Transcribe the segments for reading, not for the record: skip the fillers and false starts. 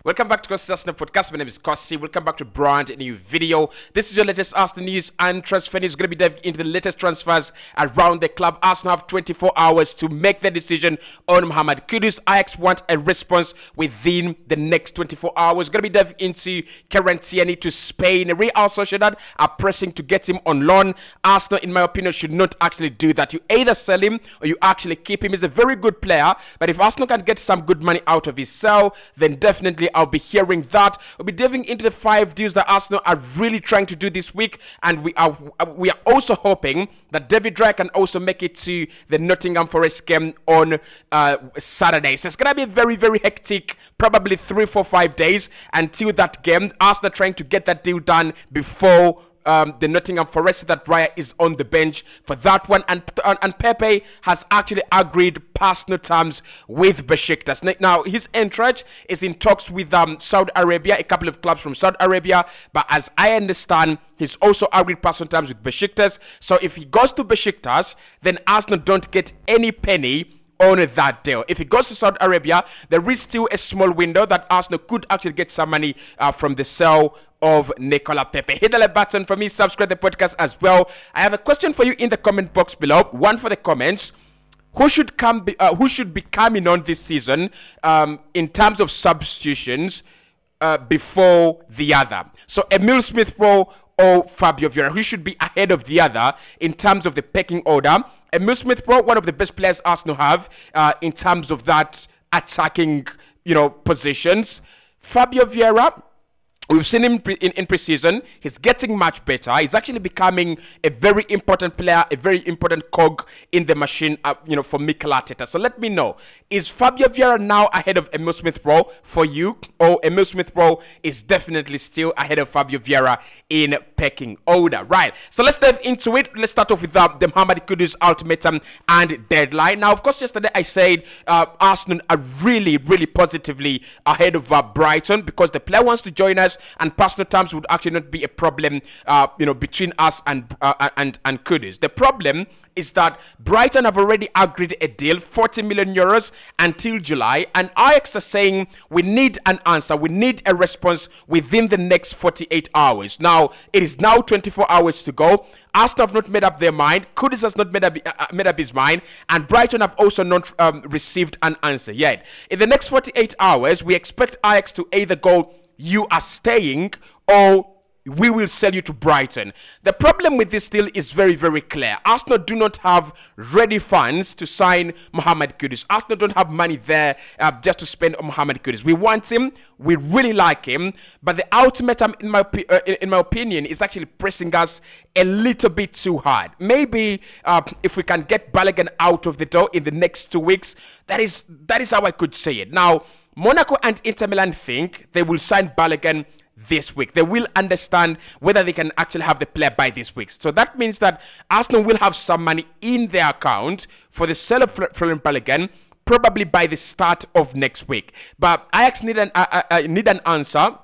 Welcome back to Cossy Arsenal Podcast. My name is Cossy. Welcome back to a brand new video. This is your latest Arsenal news and transfer news. We're going to be diving into the latest transfers around the club. Arsenal have 24 hours to make their decision on Mohamed Kudus. Ajax want a response within the next 24 hours. We're going to be diving into Tierney to Spain. Real Sociedad are pressing to get him on loan. Arsenal, in my opinion, should not actually do that. You either sell him or you actually keep him. He's a very good player, but if Arsenal can get some good money out of his sell, then definitely I'll be hearing that. We'll be diving into the 5 deals that Arsenal are really trying to do this week, and we are also hoping that David Raya can also make it to the Nottingham Forest game on Saturday. So it's gonna be very, very hectic, probably 3, 4, 5 days until that game. Arsenal trying to get that deal done before the Nottingham Forest, that Raya is on the bench for that one, and Pepe has actually agreed personal terms with Besiktas. Now his entourage is in talks with Saudi Arabia, a couple of clubs from Saudi Arabia, but as I understand, he's also agreed personal terms with Besiktas. So if he goes to Besiktas, then Arsenal don't get any penny on that deal. If it goes to Saudi Arabia, there is still a small window that Arsenal could actually get some money from the sale of Nicola Pepe. Hit the like button for me, subscribe to the podcast as well. I have a question for you in the comment box below, one for the comments. Who should be coming on this season in terms of substitutions before the other? So Emil Smith-Rowe or Fabio Vieira, who should be ahead of the other in terms of the pecking order? Emil Smith-Rowe, one of the best players Arsenal have in terms of that attacking, positions. Fabio Vieira, we've seen him in pre-season. He's getting much better. He's actually becoming a very important player, a very important cog in the machine, for Mikel Arteta. So let me know, is Fabio Vieira now ahead of Emil Smith-Rowe for you, or Emil Smith-Rowe is definitely still ahead of Fabio Vieira in pecking order? Right. So let's dive into it. Let's start off with the Mohamed Kudus ultimatum and deadline. Now, of course, yesterday I said Arsenal are really, really positively ahead of Brighton because the player wants to join us, and personal terms would actually not be a problem, between us and Kudus. The problem is that Brighton have already agreed a deal, 40 million euros until July, and Ajax are saying we need an answer, we need a response within the next 48 hours. Now, it is now 24 hours to go. Arsenal have not made up their mind, Kudus has not made up his mind, and Brighton have also not received an answer yet. In the next 48 hours, we expect Ajax to either go, you are staying, or we will sell you to Brighton. The problem with this deal is very, very clear. Arsenal do not have ready funds to sign Mohamed Kudus. Arsenal don't have money there just to spend on Mohamed Kudus. We want him. We really like him. But the ultimatum, in my opinion, is actually pressing us a little bit too hard. Maybe if we can get Balogun out of the door in the next 2 weeks, that is how I could say it. Now, Monaco and Inter Milan think they will sign Balogun this week. They will understand whether they can actually have the player by this week. So that means that Arsenal will have some money in their account for the sale of Florian Balogun, probably by the start of next week. But Ajax need an answer.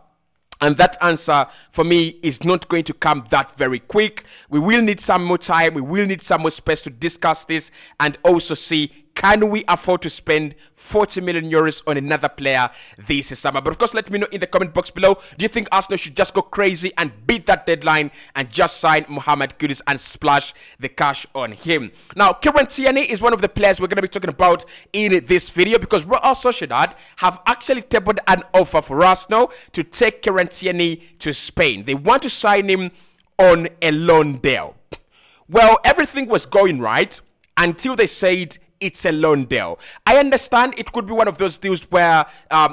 And that answer, for me, is not going to come that very quick. We will need some more time. We will need some more space to discuss this and also see, can we afford to spend 40 million euros on another player this summer? But of course, let me know in the comment box below. Do you think Arsenal should just go crazy and beat that deadline and just sign Mohamed Kudus and splash the cash on him? Now, Tierney is one of the players we're going to be talking about in this video because Real Sociedad have actually tabled an offer for Arsenal to take Tierney to Spain. They want to sign him on a loan deal. Well, everything was going right until they said it's a loan deal. I understand it could be one of those deals where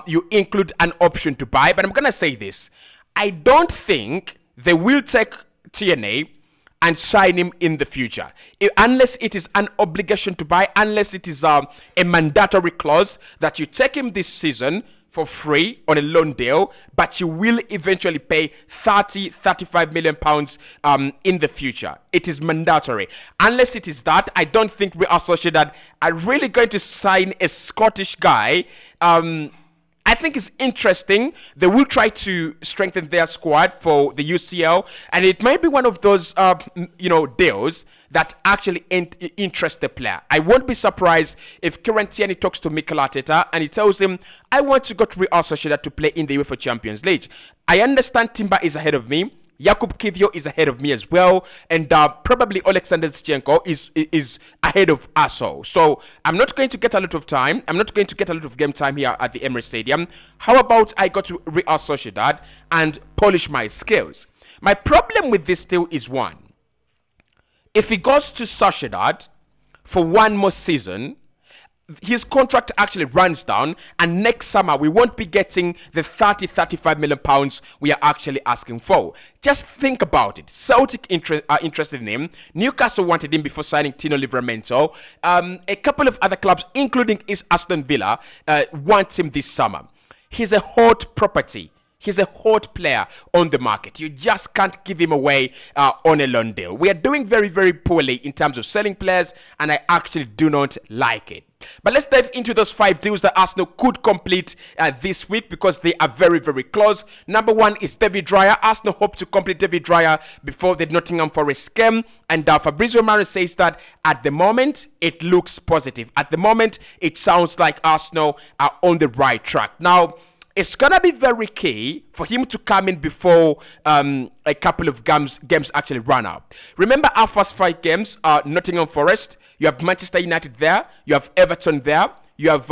you include an option to buy, but I'm going to say this. I don't think they will take Tierney and sign him in the future. Unless it is an obligation to buy, unless it is a mandatory clause that you take him this season for free on a loan deal, but you will eventually pay 35 million pounds in the future. It is mandatory. Unless it is that, I don't think Real Sociedad are really going to sign a Scottish guy I think it's interesting. They will try to strengthen their squad for the UCL, and it might be one of those, deals that actually interest the player. I won't be surprised if Tierney talks to Mikel Arteta and he tells him, I want to go to Real Sociedad to play in the UEFA Champions League. I understand Timber is ahead of me. Jakub Kivio is ahead of me as well, and probably Alexander Zinchenko is ahead of us all. So I'm not going to get a lot of time. I'm not going to get a lot of game time here at the Emirates Stadium. How about I go to Real Sociedad and polish my skills? My problem with this deal is one. If he goes to Sociedad for one more season, his contract actually runs down, and next summer we won't be getting the 35 million pounds we are actually asking for. Just think about it. Celtic are interested in him. Newcastle wanted him before signing Tino Livramento. A couple of other clubs, including East Aston Villa, want him this summer. He's a hot property. He's a hot player on the market. You just can't give him away on a loan deal. We are doing very, very poorly in terms of selling players, and I actually do not like it. But let's dive into those 5 deals that Arsenal could complete this week, because they are very, very close. Number 1 is David Raya. Arsenal hope to complete David Raya before the Nottingham Forest game. And Fabrizio Romano says that at the moment, it looks positive. At the moment, it sounds like Arsenal are on the right track. Now, it's going to be very key for him to come in before a couple of games actually run out. Remember, our first 5 games are Nottingham Forest. You have Manchester United there. You have Everton there. You have,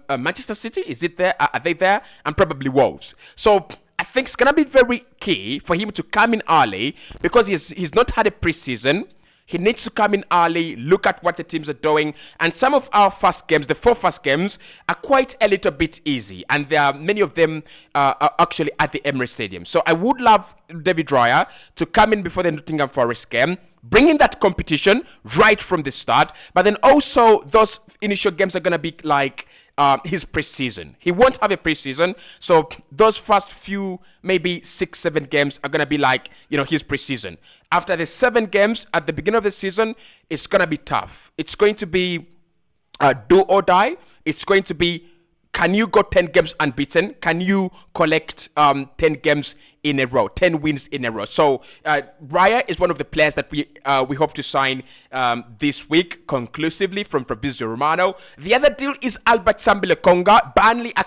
Manchester City? Is it there? Are they there? And probably Wolves. So I think it's going to be very key for him to come in early, because he's not had a preseason. He needs to come in early, look at what the teams are doing. And some of our first games, the 4 first games, are quite a little bit easy. And there are many of them are actually at the Emirates Stadium. So I would love David Raya to come in before the Nottingham Forest game, bring in that competition right from the start. But then also those initial games are going to be like his preseason. He won't have a preseason, so those first few, maybe 6-7 games are gonna be like, his preseason. After the 7 games at the beginning of the season, it's gonna be tough. It's going to be do or die. It's going to be, can you go 10 games unbeaten? Can you collect 10 games in a row, 10 wins in a row? So Raya is one of the players that we hope to sign this week conclusively from Fabrizio Romano. The other deal is Albert Sambi-Lokonga. Burnley are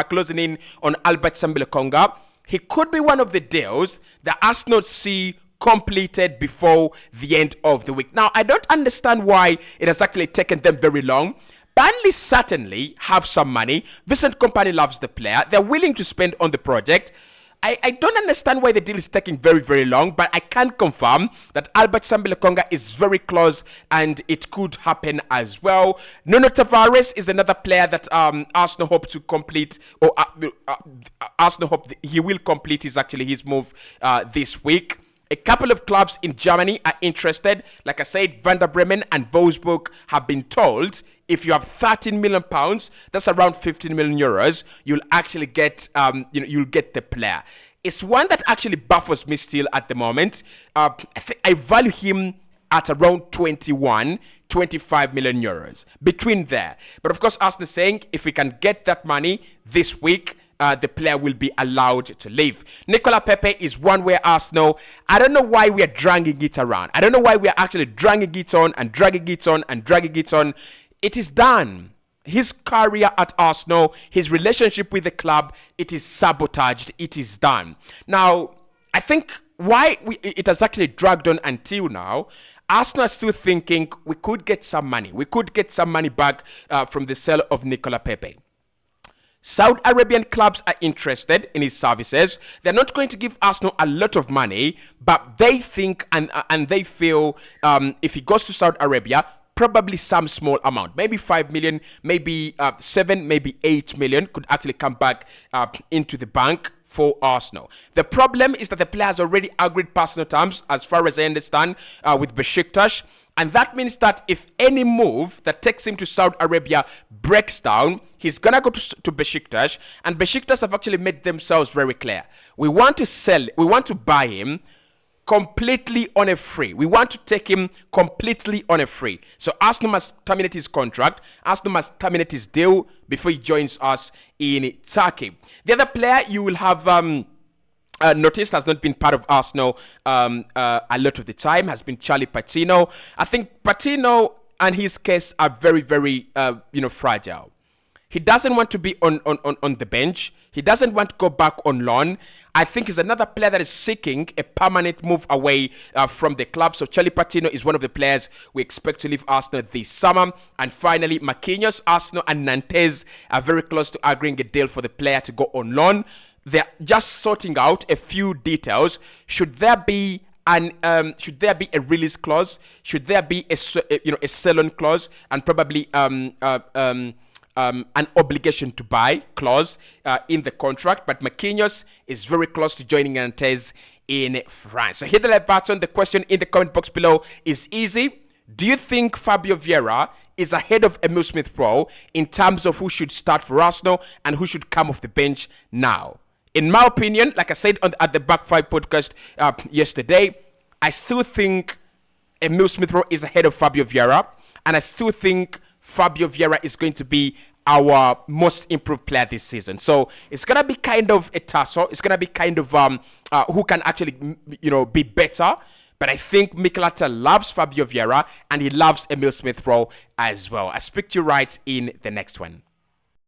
closing in on Albert Sambi-Lokonga. He could be one of the deals that Arsenal see completed before the end of the week. Now, I don't understand why it has actually taken them very long. Burnley certainly have some money. Vincent Kompany loves the player. They're willing to spend on the project. I don't understand why the deal is taking very, very long, but I can confirm that Albert Sambi-Lokonga is very close, and it could happen as well. Nuno Tavares is another player that Arsenal hope to complete, or Arsenal hope he will complete his move this week. A couple of clubs in Germany are interested. Like I said, Werder Bremen and Wolfsburg have been told, if you have 13 million pounds, that's around 15 million euros, you'll actually get, you'll get the player. It's one that actually baffles me still at the moment. I value him at around 25 million euros, between there. But of course, Arsenal is saying, if we can get that money this week, the player will be allowed to leave. Nicola Pepe is one where Arsenal, I don't know why we are dragging it around. I don't know why we are actually dragging it on and dragging it on and dragging it on. It is done. His career at Arsenal, his relationship with the club, it is sabotaged. It is done. Now, I think why it has actually dragged on until now, Arsenal are still thinking we could get some money. We could get some money back from the sale of Nicola Pepe. Saudi Arabian clubs are interested in his services. They're not going to give Arsenal a lot of money, but they think and they feel if he goes to Saudi Arabia, probably some small amount, maybe 5 million, maybe 7, maybe 8 million could actually come back into the bank for Arsenal. The problem is that the player has already agreed personal terms, as far as I understand, with Besiktas. And that means that if any move that takes him to Saudi Arabia breaks down, he's going to go to Besiktas. And Besiktas have actually made themselves very clear. We want to buy him completely on a free. We want to take him completely on a free. So Arsenal must terminate his contract. Arsenal must terminate his deal before he joins us in Turkey. The other player you will have noticed has not been part of Arsenal a lot of the time has been Charlie Patino. I think Patino and his case are very, very fragile. He doesn't want to be on the bench. He doesn't want to go back on loan. I think he's another player that is seeking a permanent move away from the club. So Charlie Patino is one of the players we expect to leave Arsenal this summer. And finally, Marquinhos, Arsenal and Nantes are very close to agreeing a deal for the player to go on loan. They're just sorting out a few details. Should there be a release clause? Should there be a sell-on clause and probably an obligation to buy clause in the contract? But Marquinhos is very close to joining Nantes in France. So hit the like button. The question in the comment box below is easy. Do you think Fabio Vieira is ahead of Emile Smith-Rowe in terms of who should start for Arsenal and who should come off the bench now? In my opinion, like I said at the Back 5 podcast yesterday, I still think Emile Smith-Rowe is ahead of Fabio Vieira, and I still think Fabio Vieira is going to be our most improved player this season. So it's going to be kind of a tussle. It's going to be kind of who can actually, be better. But I think Mikel Arteta loves Fabio Vieira and he loves Emile Smith-Rowe as well. I'll speak to you right in the next one.